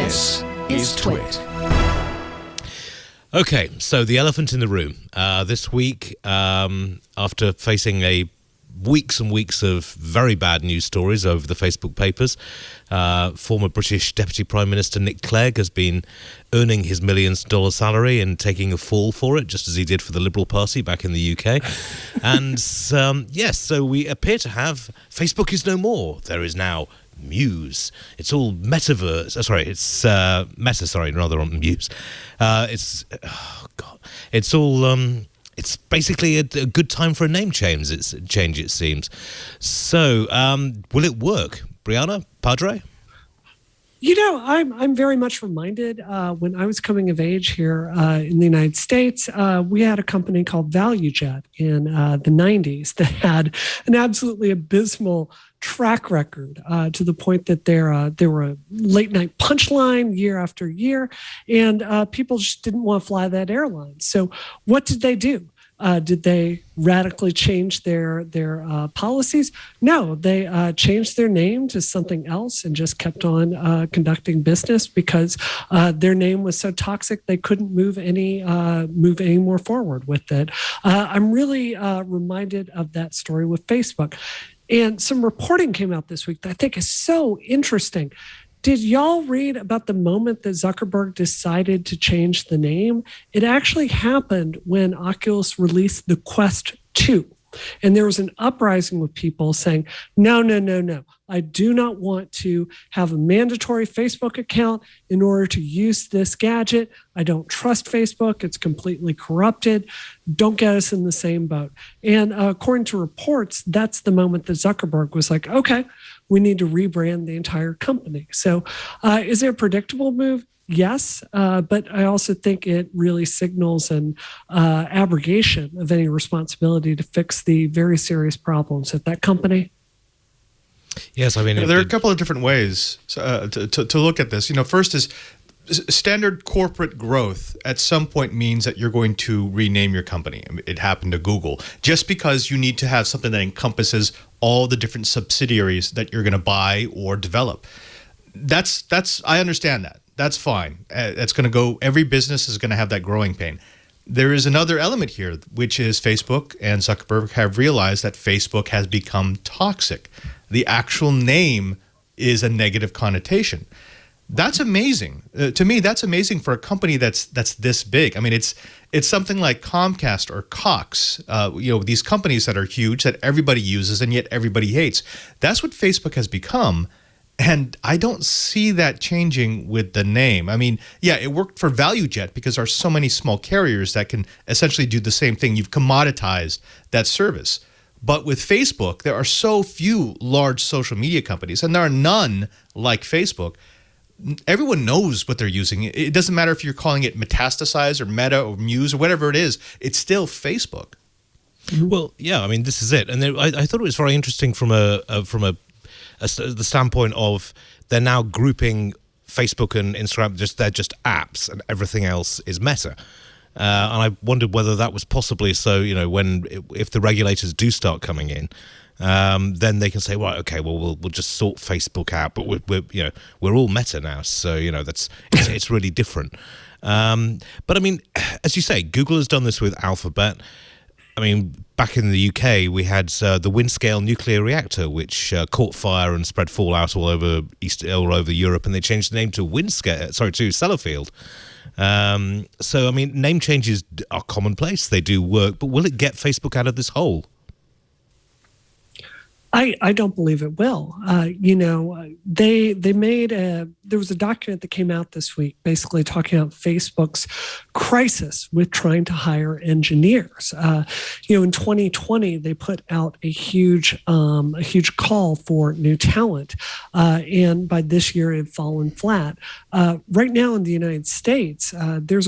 This is TWiT. Okay, so the elephant in the room. This week, after facing weeks and weeks of very bad news stories over the Facebook papers, former British Deputy Prime Minister Nick Clegg has been earning his millions-dollar salary and taking a fall for it, just as he did for the Liberal Party back in the UK. And yes, so we appear to have Facebook is no more. There is now Muse. It's all Metaverse. It's Meta. Rather on Muse. It's all. It's basically a good time for a name change. It seems. So, will it work, Brianna Padre? You know, I'm very much reminded when I was coming of age here in the United States, we had a company called ValueJet in the 90s that had an absolutely abysmal track record to the point that they were a late night punchline year after year, and people just didn't want to fly that airline. So what did they do? Did they radically change their policies? No, they changed their name to something else and just kept on conducting business because their name was so toxic they couldn't move any more forward with it. I'm really reminded of that story with Facebook. And some reporting came out this week that I think is so interesting. Did y'all read about the moment that Zuckerberg decided to change the name? It actually happened when Oculus released the Quest 2. And there was an uprising with people saying, no. I do not want to have a mandatory Facebook account in order to use this gadget. I don't trust Facebook. It's completely corrupted. Don't get us in the same boat. And according to reports, that's the moment that Zuckerberg was like, okay, we need to rebrand the entire company. So is it a predictable move? Yes, but I also think it really signals an abrogation of any responsibility to fix the very serious problems at that company. Yes, I mean, there are a couple of different ways to look at this. First is standard corporate growth at some point means that you're going to rename your company. It happened to Google. Just because you need to have something that encompasses all the different subsidiaries that you're going to buy or develop. I understand that. That's fine. That's going to go. Every business is going to have that growing pain. There is another element here, which is Facebook and Zuckerberg have realized that Facebook has become toxic. The actual name is a negative connotation. That's amazing. To me, that's amazing for a company that's this big. I mean, it's something like Comcast or Cox, these companies that are huge that everybody uses and yet everybody hates. That's what Facebook has become. And I don't see that changing with the name. I mean, yeah, it worked for ValueJet because there are so many small carriers that can essentially do the same thing. You've commoditized that service. But with Facebook, there are so few large social media companies, and there are none like Facebook. Everyone knows what they're using. It doesn't matter if you're calling it Metastasize or Meta or Muse or whatever it is. It's still Facebook. Well, yeah, I mean, this is it. And I thought it was very interesting from the standpoint of they're now grouping Facebook and Instagram, they're just apps, and everything else is Meta. And I wondered whether that was possibly so, if the regulators do start coming in, then they can say, right, okay, well, we'll just sort Facebook out, but we're all Meta now, so it's really different. But I mean, as you say, Google has done this with Alphabet. I mean, back in the UK, we had the Windscale nuclear reactor, which caught fire and spread fallout all over Europe, and they changed the name to to Sellafield. So, I mean, name changes are commonplace. They do work, but will it get Facebook out of this hole? I don't believe it will. They made there was a document that came out this week basically talking about Facebook's crisis with trying to hire engineers. In 2020, they put out a huge call for new talent. And by this year, it had fallen flat. Right now in the United States, there's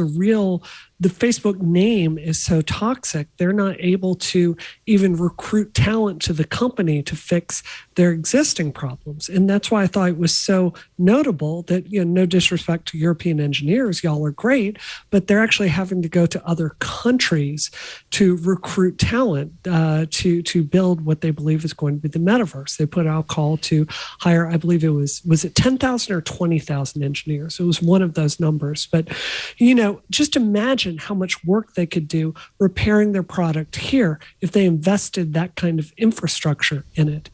the Facebook name is so toxic, they're not able to even recruit talent to the company to fix their existing problems. And that's why I thought it was so notable that, no disrespect to European engineers, y'all are great, but they're actually having to go to other countries to recruit talent to build what they believe is going to be the metaverse. They put out a call to hire, I believe it was it 10,000 or 20,000 engineers? It was one of those numbers. But, just imagine how much work they could do repairing their product here if they invested that kind of infrastructure in it.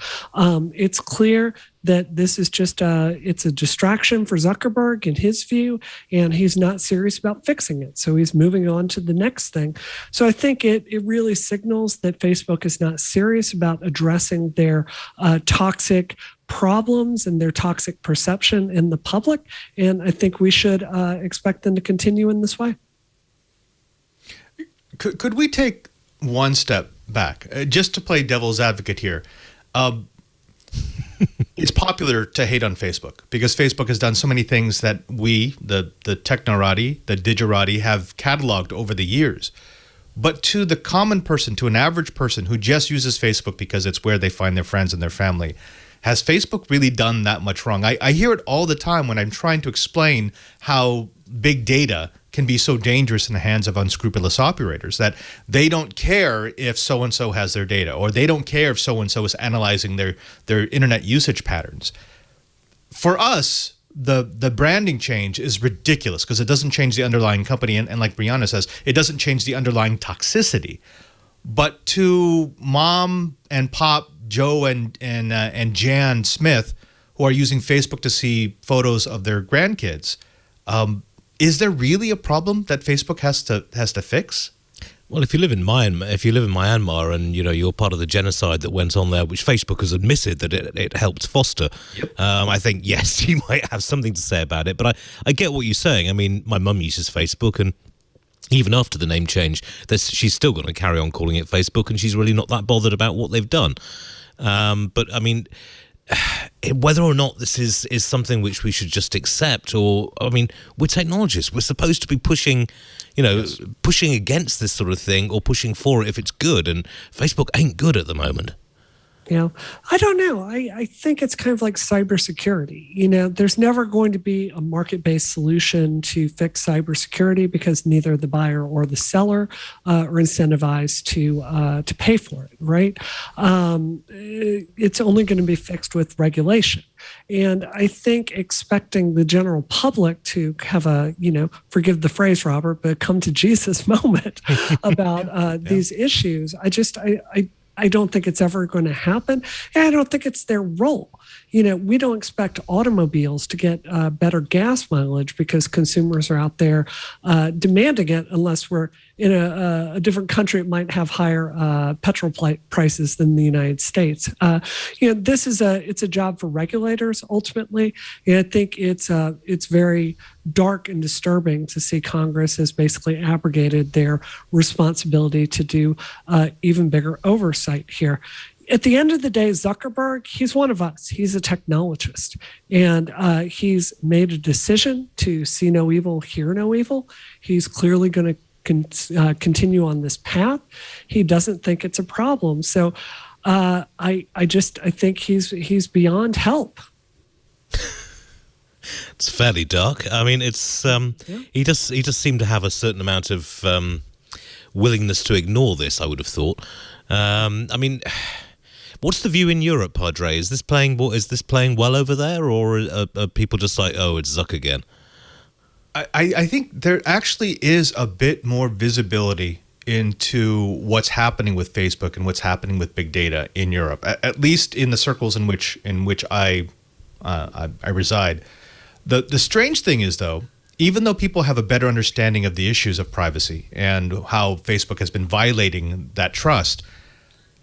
It's clear that this is just it's a distraction for Zuckerberg in his view, and he's not serious about fixing it. So he's moving on to the next thing. So I think it really signals that Facebook is not serious about addressing their toxic problems and their toxic perception in the public. And I think we should expect them to continue in this way. Could we take one step back, just to play devil's advocate here? It's popular to hate on Facebook because Facebook has done so many things that we, the technorati, the digerati, have cataloged over the years. But to the common person, to an average person who just uses Facebook because it's where they find their friends and their family, has Facebook really done that much wrong? I hear it all the time when I'm trying to explain how big data can be so dangerous in the hands of unscrupulous operators, that they don't care if so-and-so has their data, or they don't care if so-and-so is analyzing their internet usage patterns. For us, the branding change is ridiculous because it doesn't change the underlying company. And like Brianna says, it doesn't change the underlying toxicity. But to mom and pop, Joe and Jan Smith, who are using Facebook to see photos of their grandkids, is there really a problem that Facebook has to fix? Well, if you live in Myanmar and you're part of the genocide that went on there, which Facebook has admitted that it helped foster, yep. I think yes, you might have something to say about it. But I get what you're saying. I mean, my mum uses Facebook, and even after the name change, she's still going to carry on calling it Facebook, and she's really not that bothered about what they've done. But I mean, whether or not this is something which we should just accept, or I mean, we're technologists. We're supposed to be pushing against this sort of thing, or pushing for it if it's good. And Facebook ain't good at the moment. I don't know. I think it's kind of like cybersecurity. There's never going to be a market-based solution to fix cybersecurity because neither the buyer or the seller are incentivized to pay for it, right? It's only going to be fixed with regulation. And I think expecting the general public to have a, forgive the phrase, Robert, but come to Jesus moment about these issues, I don't think it's ever going to happen. And I don't think it's their role. We don't expect automobiles to get better gas mileage because consumers are out there demanding it, unless we're in a different country. It might have higher petrol prices than the United States. This is it's a job for regulators ultimately. And I think it's very dark and disturbing to see Congress has basically abrogated their responsibility to do even bigger oversight here. At the end of the day, Zuckerberg, he's one of us. He's a technologist. And he's made a decision to see no evil, hear no evil. He's clearly going to continue on this path. He doesn't think it's a problem. So I think he's beyond help. It's fairly dark. I mean, it's he does seem to have a certain amount of willingness to ignore this, I would have thought. I mean, what's the view in Europe, Padre? Is this playing well over there, or are people just like, oh, it's Zuck again? I think there actually is a bit more visibility into what's happening with Facebook and what's happening with big data in Europe, at least in the circles in which I reside. The strange thing is, though, even though people have a better understanding of the issues of privacy and how Facebook has been violating that trust,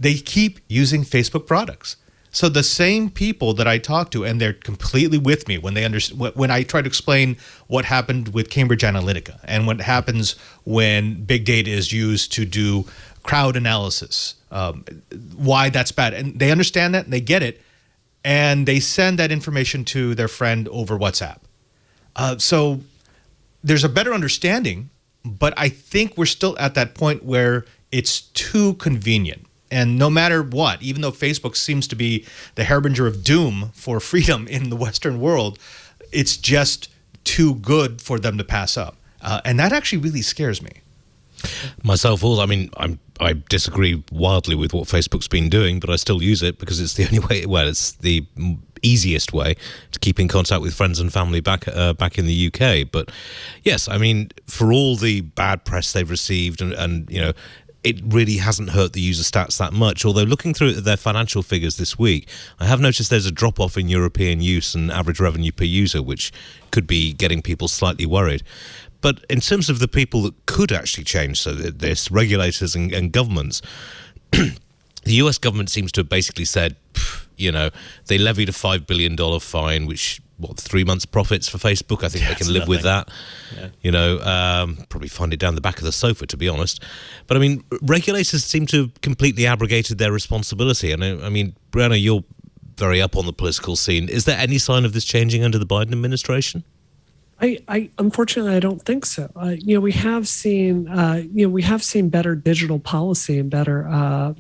they keep using Facebook products. So the same people that I talk to, and they're completely with me when when I try to explain what happened with Cambridge Analytica and what happens when big data is used to do crowd analysis, why that's bad. And they understand that and they get it, and they send that information to their friend over WhatsApp. So there's a better understanding, but I think we're still at that point where it's too convenient. And no matter what, even though Facebook seems to be the harbinger of doom for freedom in the Western world, it's just too good for them to pass up. And that actually really scares me. Myself also, I mean, I disagree wildly with what Facebook's been doing, but I still use it because it's the only way, well, it's the easiest way to keep in contact with friends and family back in the UK. But yes, I mean, for all the bad press they've received and you know, it really hasn't hurt the user stats that much. Although looking through their financial figures this week, I have noticed there's a drop-off in European use and average revenue per user, which could be getting people slightly worried. But in terms of the people that could actually change this, regulators and governments, the US government seems to have basically said, you know, they levied a $5 billion fine, which, 3 months profits for Facebook? I think they can live with that. Yeah. You know, probably find it down the back of the sofa, to be honest. But I mean, regulators seem to have completely abrogated their responsibility. And I mean, Brianna, you're very up on the political scene. Is there any sign of this changing under the Biden administration? I unfortunately I don't think so. You know, we have seen better digital policy and better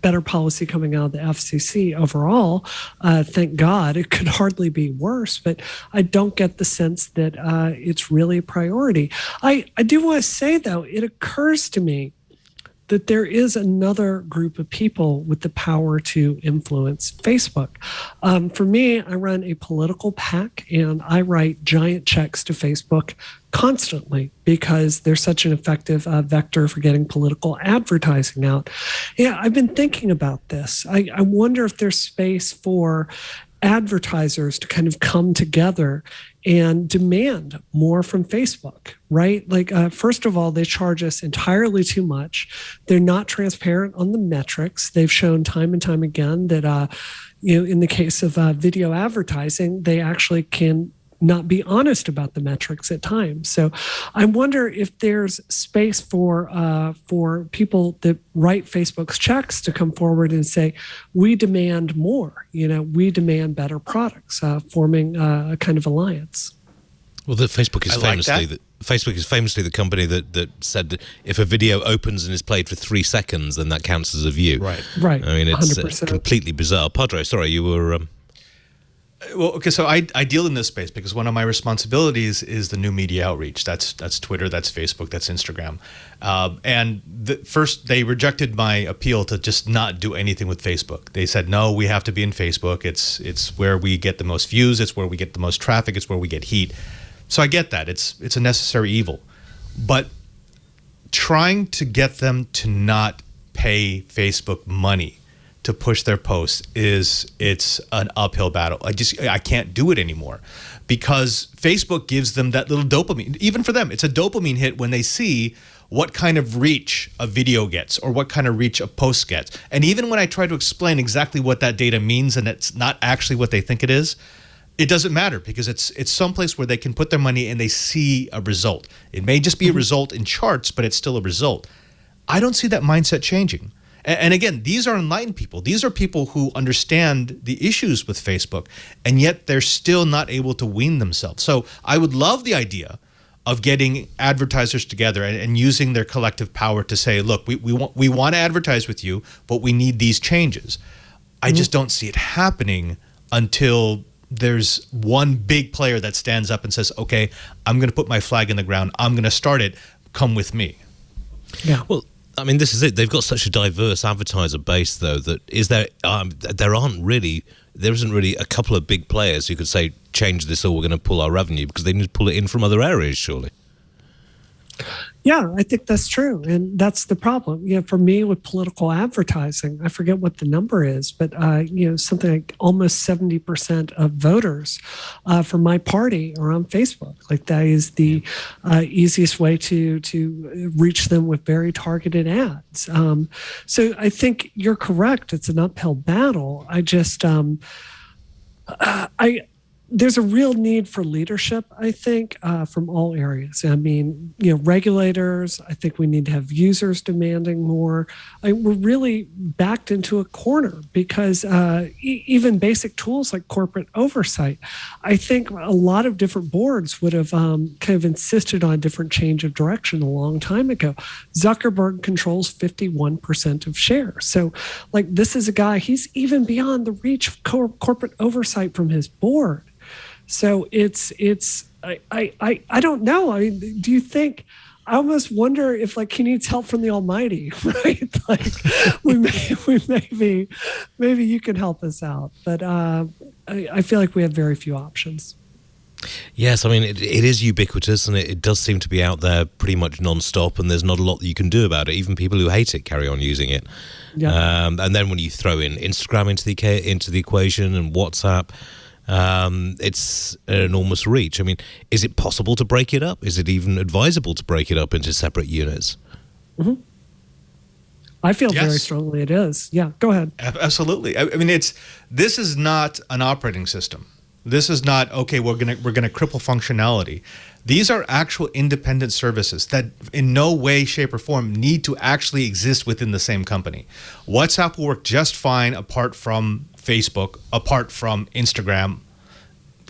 better policy coming out of the FCC overall. Thank God. It could hardly be worse, but I don't get the sense that it's really a priority. I do want to say though, it occurs to me that there is another group of people with the power to influence Facebook. For me, I run a political PAC and I write giant checks to Facebook constantly because they're such an effective vector for getting political advertising out. Yeah, I've been thinking about this. I wonder if there's space for advertisers to kind of come together and demand more from Facebook, right? Like, first of all, they charge us entirely too much. They're not transparent on the metrics. They've shown time and time again that, in the case of video advertising, they actually can not be honest about the metrics at times. So I wonder if there's space for people that write Facebook's checks to come forward and say, we demand more, we demand better products, forming a kind of alliance. Well, Facebook is famously the company that said that if a video opens and is played for 3 seconds, then that counts as a view. Right. I mean, it's completely bizarre. Padre, sorry, you were... Well, okay, so I deal in this space because one of my responsibilities is the new media outreach. That's Twitter, that's Facebook, that's Instagram. And first, they rejected my appeal to just not do anything with Facebook. They said, no, we have to be in Facebook. It's where we get the most views. It's where we get the most traffic. It's where we get heat. So I get that. It's a necessary evil. But trying to get them to not pay Facebook money to push their posts it's an uphill battle. I can't do it anymore because Facebook gives them that little dopamine. Even for them, it's a dopamine hit when they see what kind of reach a video gets or what kind of reach a post gets. And even when I try to explain exactly what that data means and it's not actually what they think it is, it doesn't matter because it's someplace where they can put their money and they see a result. It may just be a result in charts, but it's still a result. I don't see that mindset changing. And again, these are enlightened people. These are people who understand the issues with Facebook, and yet they're still not able to wean themselves. So I would love the idea of getting advertisers together and using their collective power to say, look, we want to advertise with you, but we need these changes. I just don't see it happening until there's one big player that stands up and says, okay, I'm going to put my flag in the ground. I'm going to start it. Come with me. Yeah. Well, I mean, this is it. They've got such a diverse advertiser base, though, that there isn't really a couple of big players who could say, change this or we're going to pull our revenue, because they need to pull it in from other areas, surely. Yeah, I think that's true. And that's the problem. For me with political advertising, I forget what the number is, but, something like almost 70% of voters for my party are on Facebook. Like that is the easiest way to reach them with very targeted ads. So I think you're correct. It's an uphill battle. there's a real need for leadership, I think, from all areas. I mean, regulators, I think we need to have users demanding more. We're really backed into a corner because even basic tools like corporate oversight, I think a lot of different boards would have kind of insisted on a different change of direction a long time ago. Zuckerberg controls 51% of shares. So this is a guy, he's even beyond the reach of corporate oversight from his board. So I don't know. I mean, do you think? I almost wonder if he needs help from the Almighty, right? Maybe you can help us out. But I feel like we have very few options. Yes, I mean it is ubiquitous, and it does seem to be out there pretty much non-stop, and there's not a lot that you can do about it. Even people who hate it carry on using it. Yeah. And then when you throw in Instagram into the equation and WhatsApp. It's an enormous reach. I mean, is it possible to break it up? Is it even advisable to break it up into separate units? Mm-hmm. I feel very strongly it is. Yeah, go ahead. Absolutely. I mean, this is not an operating system. This is not, okay, we're gonna cripple functionality. These are actual independent services that in no way, shape, or form need to actually exist within the same company. WhatsApp will work just fine apart from Facebook, apart from Instagram,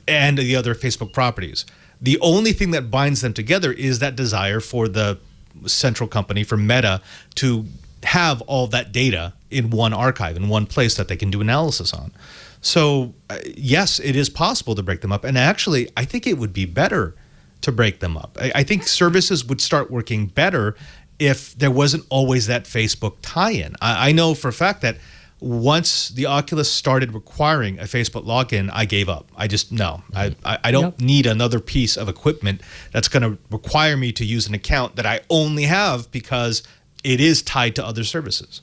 and the other Facebook properties. The only thing that binds them together is that desire for the central company, for Meta, to have all that data in one archive, in one place that they can do analysis on. So yes, it is possible to break them up. And actually, I think it would be better to break them up. I think services would start working better if there wasn't always that Facebook tie-in. I know for a fact that once the Oculus started requiring a Facebook login, I gave up. I just, no. I don't need another piece of equipment that's going to require me to use an account that I only have because it is tied to other services.